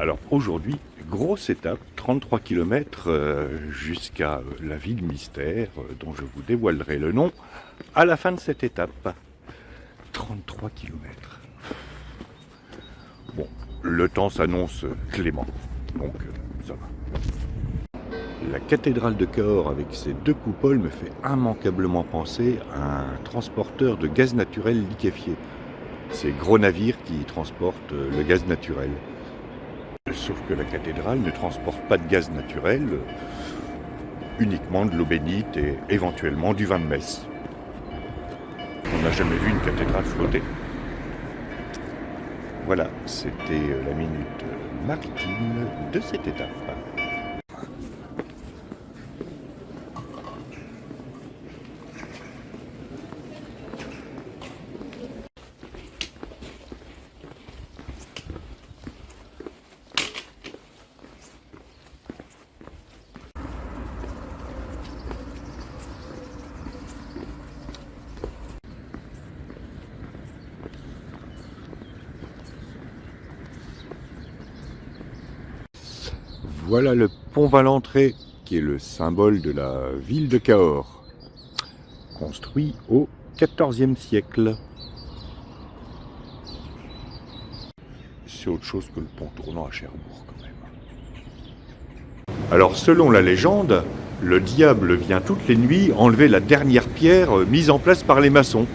Alors aujourd'hui, grosse étape, 33 km jusqu'à la ville mystère dont je vous dévoilerai le nom à la fin de cette étape. 33 km. Bon, le temps s'annonce clément, donc ça va. La cathédrale de Cahors avec ses deux coupoles me fait immanquablement penser à un transporteur de gaz naturel liquéfié. Ces gros navires qui transportent le gaz naturel. Sauf que la cathédrale ne transporte pas de gaz naturel, uniquement de l'eau bénite et éventuellement du vin de messe. On n'a jamais vu une cathédrale flotter. Voilà, c'était la minute maritime de cette étape. Voilà le pont Valentré, qui est le symbole de la ville de Cahors, construit au XIVe siècle. C'est autre chose que le pont tournant à Cherbourg quand même. Alors selon la légende, le diable vient toutes les nuits enlever la dernière pierre mise en place par les maçons.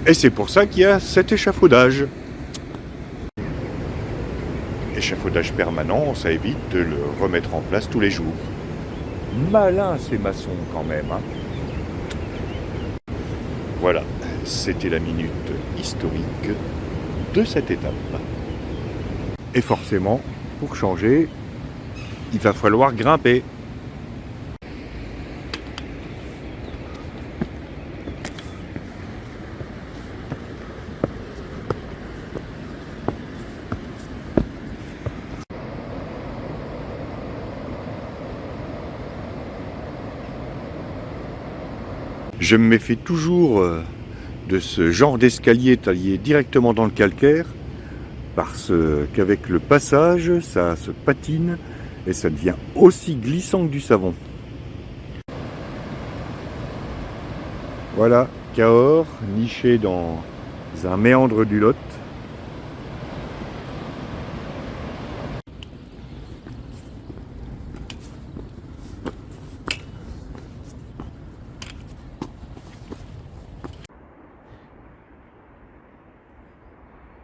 Et c'est pour ça qu'il y a cet échafaudage. Échafaudage permanent, ça évite de le remettre en place tous les jours. Malin ces maçons quand même. Hein. Voilà, c'était la minute historique de cette étape. Et forcément, pour changer, il va falloir grimper. Je me méfie toujours de ce genre d'escalier taillé directement dans le calcaire parce qu'avec le passage, ça se patine et ça devient aussi glissant que du savon. Voilà, Cahors, niché dans un méandre du Lot.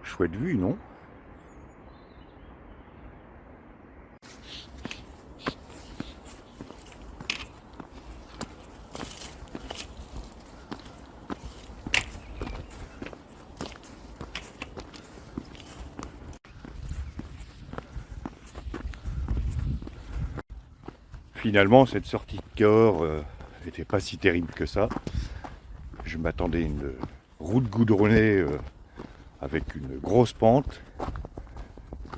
Chouette vue, non? Finalement, cette sortie de Cahors n'était pas si terrible que ça. Je m'attendais à une route goudronnée avec une grosse pente,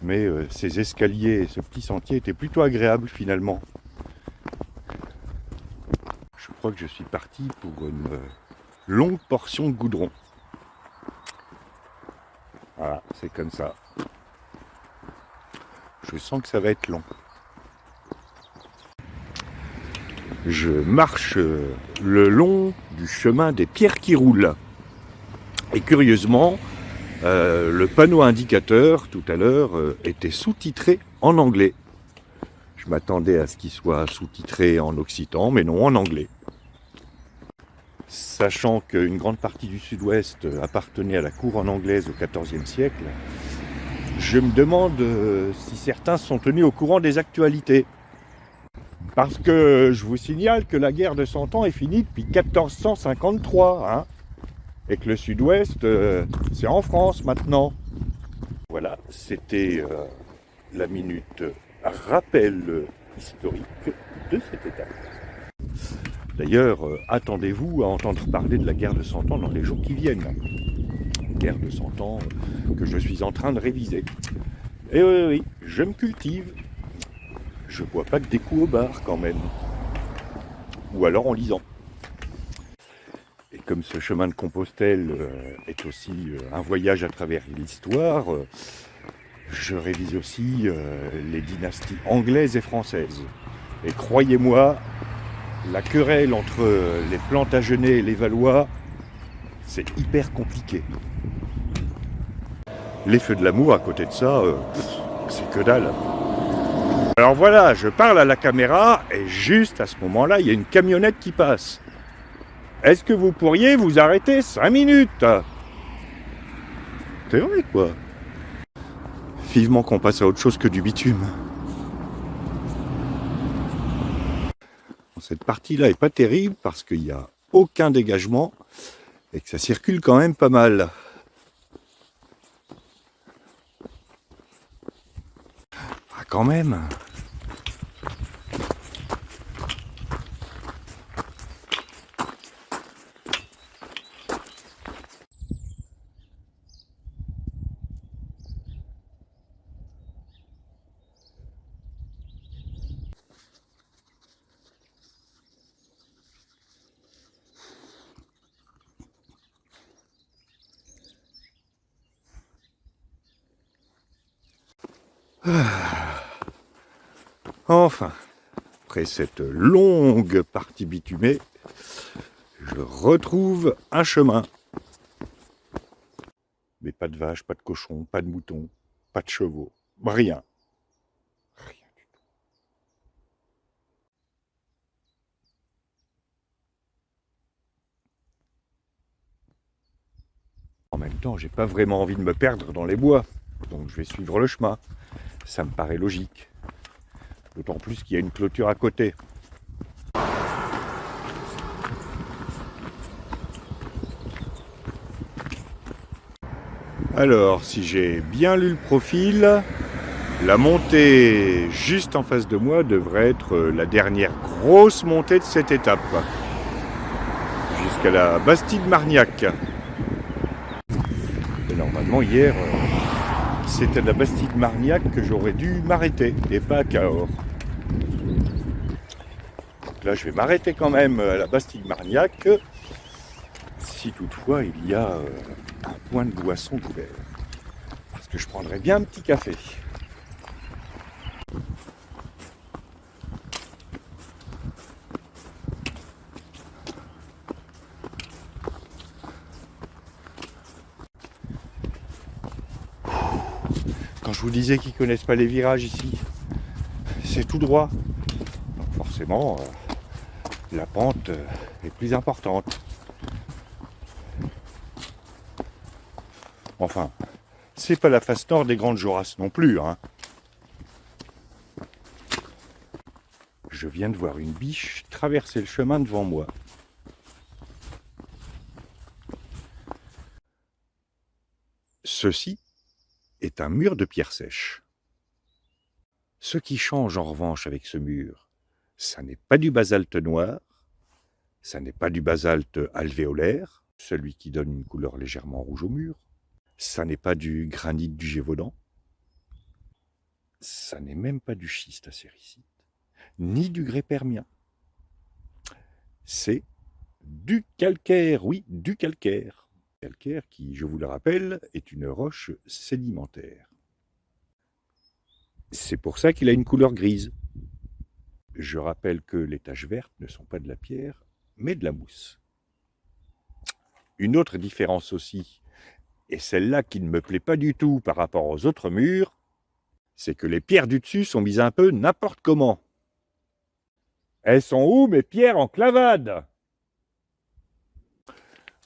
mais ces escaliers et ce petit sentier étaient plutôt agréables finalement. Je crois que je suis parti pour une longue portion de goudron. Voilà, c'est comme ça. Je sens que ça va être long. Je marche le long du chemin des pierres qui roulent. Et curieusement, le panneau indicateur tout à l'heure était sous-titré en anglais. Je m'attendais à ce qu'il soit sous-titré en occitan, mais non, en anglais. Sachant qu'une grande partie du sud-ouest appartenait à la couronne anglaise au XIVe siècle, je me demande si certains sont tenus au courant des actualités. Parce que je vous signale que la guerre de 100 ans est finie depuis 1453, hein, et que le sud-ouest, c'est en France maintenant. Voilà, c'était la minute rappel historique de cette étape. D'ailleurs, attendez-vous à entendre parler de la guerre de 100 ans dans les jours qui viennent. Guerre de 100 ans que je suis en train de réviser. Et oui, je me cultive. Je bois pas que des coups au bar quand même. Ou alors en lisant. Et comme ce chemin de Compostelle est aussi un voyage à travers l'histoire, je révise aussi les dynasties anglaises et françaises. Et croyez-moi, la querelle entre les Plantagenets et les Valois, c'est hyper compliqué. Les feux de l'amour, à côté de ça, c'est que dalle. Alors voilà, je parle à la caméra et juste à ce moment-là, il y a une camionnette qui passe. Est-ce que vous pourriez vous arrêter 5 minutes? C'est vrai, quoi. Vivement qu'on passe à autre chose que du bitume. Cette partie-là est pas terrible parce qu'il n'y a aucun dégagement et que ça circule quand même pas mal. Ah, quand même. Enfin, après cette longue partie bitumée, je retrouve un chemin. Mais pas de vaches, pas de cochons, pas de moutons, pas de chevaux, rien. Rien du tout. En même temps, j'ai pas vraiment envie de me perdre dans les bois, donc je vais suivre le chemin. Ça me paraît logique. D'autant plus qu'il y a une clôture à côté. Alors, si j'ai bien lu le profil, la montée juste en face de moi devrait être la dernière grosse montée de cette étape. Jusqu'à la Bastide Margnac. Et normalement, hier, c'était à la Bastide Margnac que j'aurais dû m'arrêter, et pas à Cahors. Donc là, je vais m'arrêter quand même à la Bastide Margnac, si toutefois il y a un point de boisson couvert. Parce que je prendrais bien un petit café. Quand je vous disais qu'ils ne connaissent pas les virages ici, c'est tout droit. Donc forcément, la pente est plus importante. Enfin, c'est pas la face nord des Grandes Jorasses non plus, hein. Je viens de voir une biche traverser le chemin devant moi. Ceci est un mur de pierre sèche. Ce qui change en revanche avec ce mur, ça n'est pas du basalte noir, ça n'est pas du basalte alvéolaire, celui qui donne une couleur légèrement rouge au mur, ça n'est pas du granit du Gévaudan, ça n'est même pas du schiste acéricite, ni du grès permien. C'est du calcaire, oui, du calcaire. Calcaire qui, je vous le rappelle, est une roche sédimentaire. C'est pour ça qu'il a une couleur grise. Je rappelle que les taches vertes ne sont pas de la pierre, mais de la mousse. Une autre différence aussi, et celle-là qui ne me plaît pas du tout par rapport aux autres murs, c'est que les pierres du dessus sont mises un peu n'importe comment. Elles sont où mes pierres en clavade?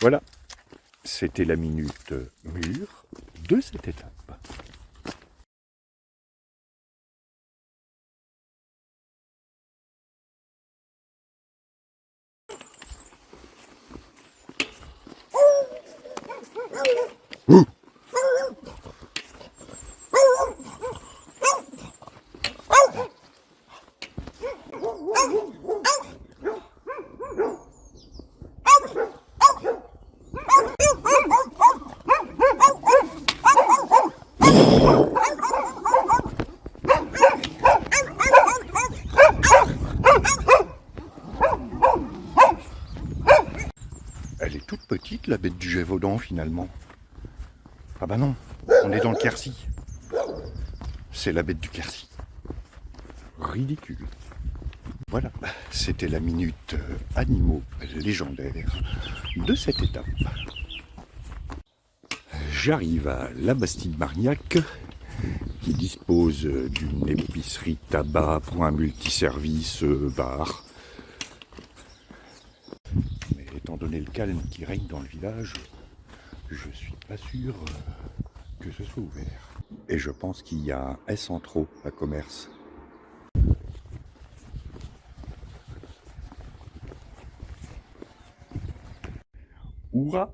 Voilà, c'était la minute mur de cette étape. Elle est toute petite, la bête du Gévaudan, finalement. Ah bah non, on est dans le Quercy. c'est la bête du Quercy. Ridicule. Voilà, c'était la minute animaux légendaires de cette étape. J'arrive à la Bastide-Marignac, qui dispose d'une épicerie tabac, point multiservice, bar. Mais étant donné le calme qui règne dans le village, je suis pas sûr que ce soit ouvert. Et je pense qu'il y a un S en trop à commerce. Hurrah,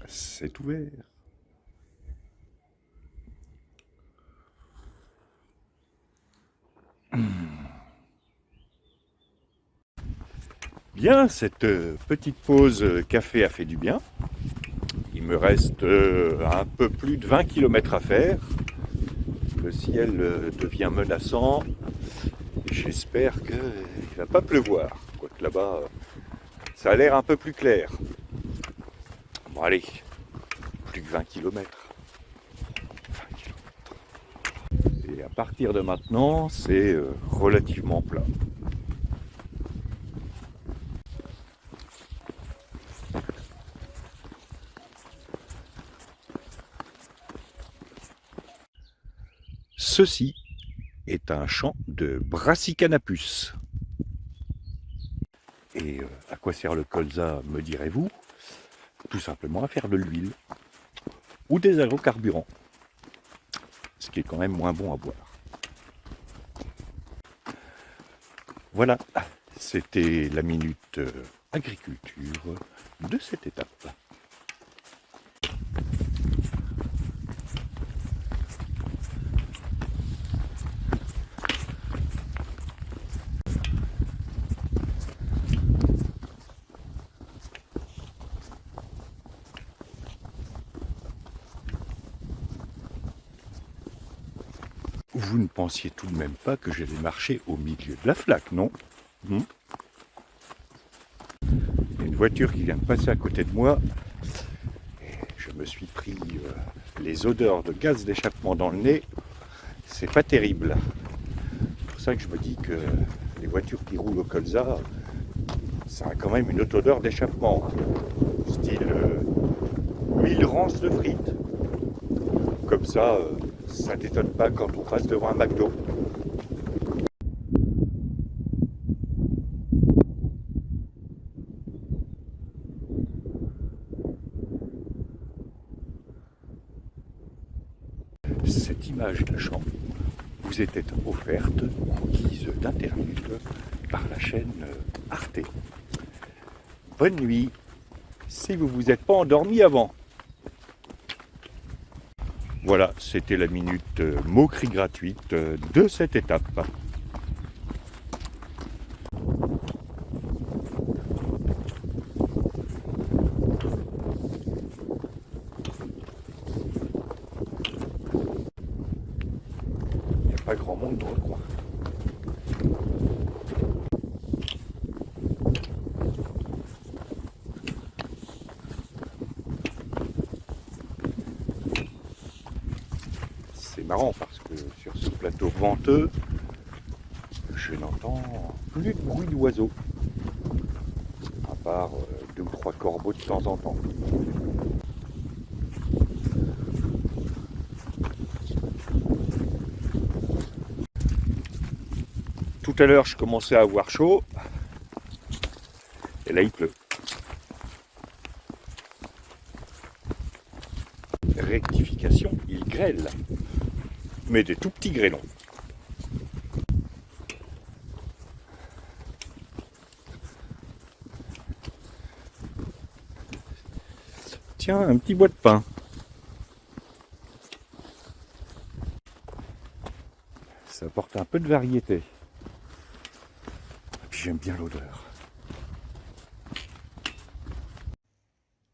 c'est ouvert. Bien, cette petite pause café a fait du bien. Il me reste un peu plus de 20 km à faire. Le ciel devient menaçant. J'espère qu'il ne va pas pleuvoir. Quoique là-bas, ça a l'air un peu plus clair. Bon allez, plus que 20 km. 20 km. Et à partir de maintenant, c'est relativement plat. Ceci est un champ de Brassicanapus. Et à quoi sert le colza, me direz-vous? Tout simplement à faire de l'huile ou des agrocarburants, ce qui est quand même moins bon à boire. Voilà, c'était la minute agriculture de cette étape. Vous ne pensiez tout de même pas que j'allais marcher au milieu de la flaque, non? Il y a une voiture qui vient de passer à côté de moi. Et je me suis pris les odeurs de gaz d'échappement dans le nez. C'est pas terrible. C'est pour ça que je me dis que les voitures qui roulent au colza, ça a quand même une autre odeur d'échappement. Style huile rance de frites. Comme ça, ça t'étonne pas quand on passe devant un McDo. Cette image de champ vous était offerte en guise d'interlude par la chaîne Arte. Bonne nuit, si vous vous êtes pas endormi avant. Voilà, c'était la minute moquerie gratuite de cette étape. Il n'y a pas grand monde dans le coin. C'est marrant parce que sur ce plateau venteux, je n'entends plus de bruit d'oiseaux, à part 2 ou 3 corbeaux de temps en temps. Tout à l'heure, je commençais à avoir chaud, et là il pleut. Rectification, il grêle, mais des tout petits grêlons. Tiens, un petit bois de pin. Ça apporte un peu de variété. Et puis j'aime bien l'odeur.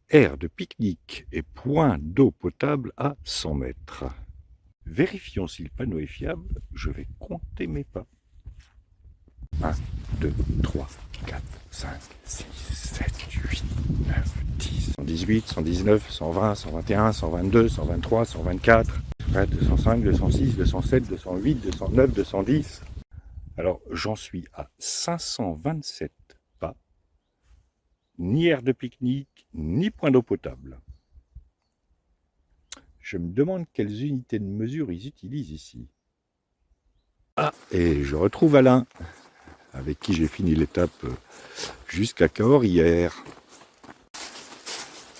Aire de pique-nique et point d'eau potable à 100 mètres. Vérifions si le panneau est fiable, je vais compter mes pas. 1, 2, 3, 4, 5, 6, 7, 8, 9, 10, 118, 119, 120, 121, 122, 123, 124. 204, 205, 206, 207, 208, 209, 210. Alors, j'en suis à 527 pas. Ni aire de pique-nique, ni point d'eau potable. Je me demande quelles unités de mesure ils utilisent ici. Ah, et je retrouve Alain, avec qui j'ai fini l'étape jusqu'à Cahors hier.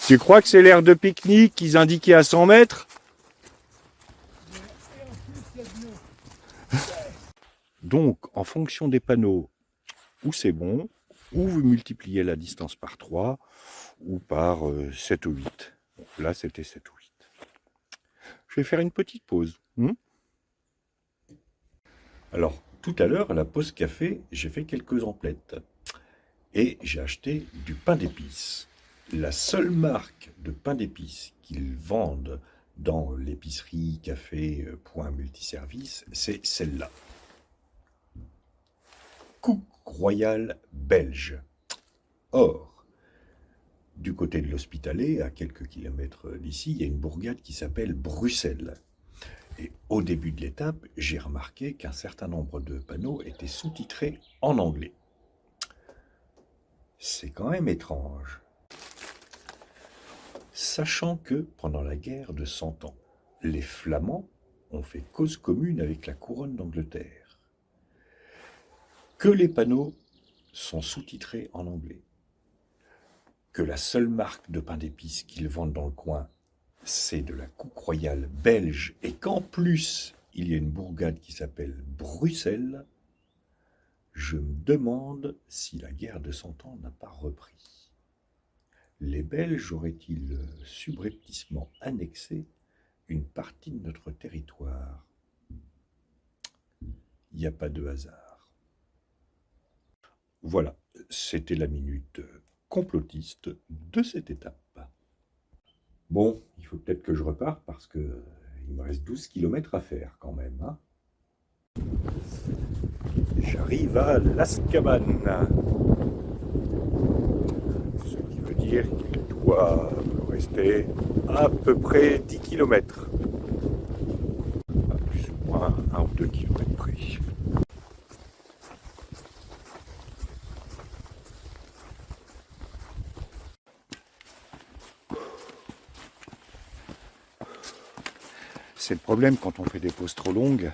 Tu crois que c'est l'aire de pique-nique qu'ils indiquaient à 100 mètres? Donc, en fonction des panneaux, où c'est bon, ou vous multipliez la distance par 3, ou par 7 ou 8. Bon, là, c'était 7 ou 8. Je vais faire une petite pause. Alors, tout à l'heure, à la pause café, j'ai fait quelques emplettes. Et j'ai acheté du pain d'épices. La seule marque de pain d'épices qu'ils vendent dans l'épicerie, café, point multiservice, c'est celle-là. Cook Royal belge. Or, du côté de l'Hospitalet, à quelques kilomètres d'ici, il y a une bourgade qui s'appelle Bruxelles. Et au début de l'étape, j'ai remarqué qu'un certain nombre de panneaux étaient sous-titrés en anglais. C'est quand même étrange. Sachant que, pendant la guerre de 100 ans, les Flamands ont fait cause commune avec la couronne d'Angleterre. Que les panneaux sont sous-titrés en anglais. Que la seule marque de pain d'épices qu'ils vendent dans le coin, c'est de la Cook Royal belge, et qu'en plus, il y a une bourgade qui s'appelle Bruxelles, je me demande si la guerre de 100 ans n'a pas repris. Les Belges auraient-ils subrepticement annexé une partie de notre territoire? Il n'y a pas de hasard. Voilà, c'était la minute complotiste de cette étape. Bon, il faut peut-être que je reparte parce qu'il me reste 12 km à faire quand même. Hein. J'arrive à Las Cabanes. Ce qui veut dire qu'il doit rester à peu près 10 km. À plus ou moins 1 ou 2 km près. C'est le problème quand on fait des pauses trop longues,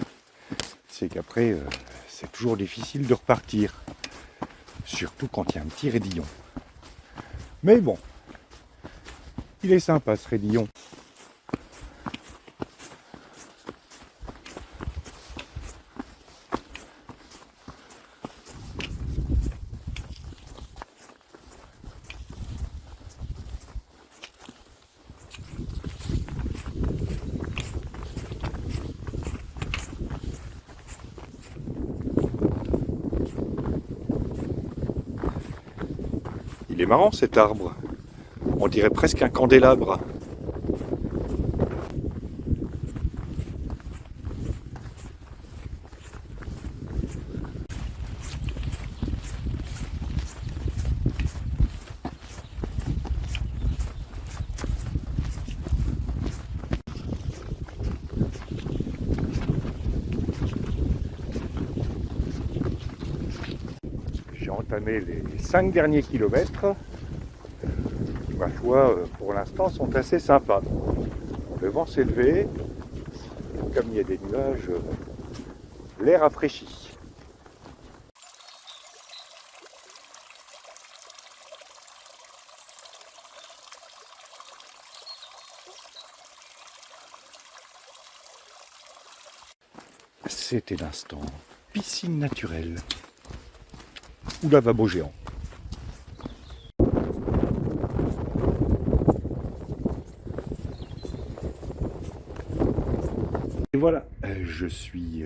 c'est qu'après, c'est toujours difficile de repartir. Surtout quand il y a un petit raidillon. Mais bon, il est sympa ce raidillon. Il est marrant cet arbre. On dirait presque un candélabre. J'ai entamé les 5 derniers kilomètres. Ma foi, pour l'instant, sont assez sympas. Le vent s'est levé. Comme il y a des nuages, l'air rafraîchit. C'était l'instant piscine naturelle ou lavabo géant. Et voilà, je suis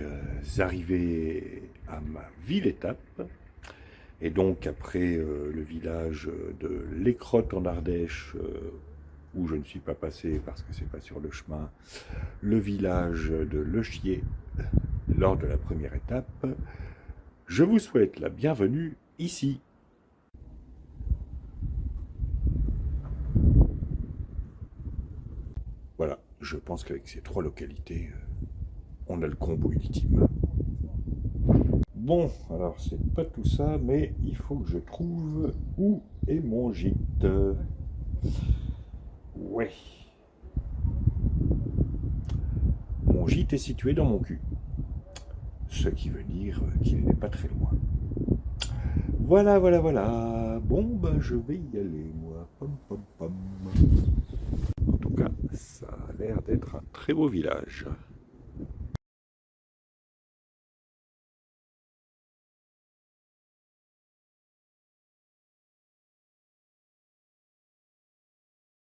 arrivé à ma ville étape. Et donc après le village de l'Écrotte en Ardèche, où je ne suis pas passé parce que c'est pas sur le chemin, le village de Le Chier, lors de la première étape, je vous souhaite la bienvenue ici. Voilà, je pense qu'avec ces 3 localités, on a le combo ultime. Bon, alors c'est pas tout ça, mais il faut que je trouve où est mon gîte. Ouais. Mon gîte est situé dans mon cul. Ce qui veut dire qu'il n'est pas très loin. Voilà, voilà, voilà. Bon, ben je vais y aller, moi. Pom, pom, pom. En tout cas, ça a l'air d'être un très beau village.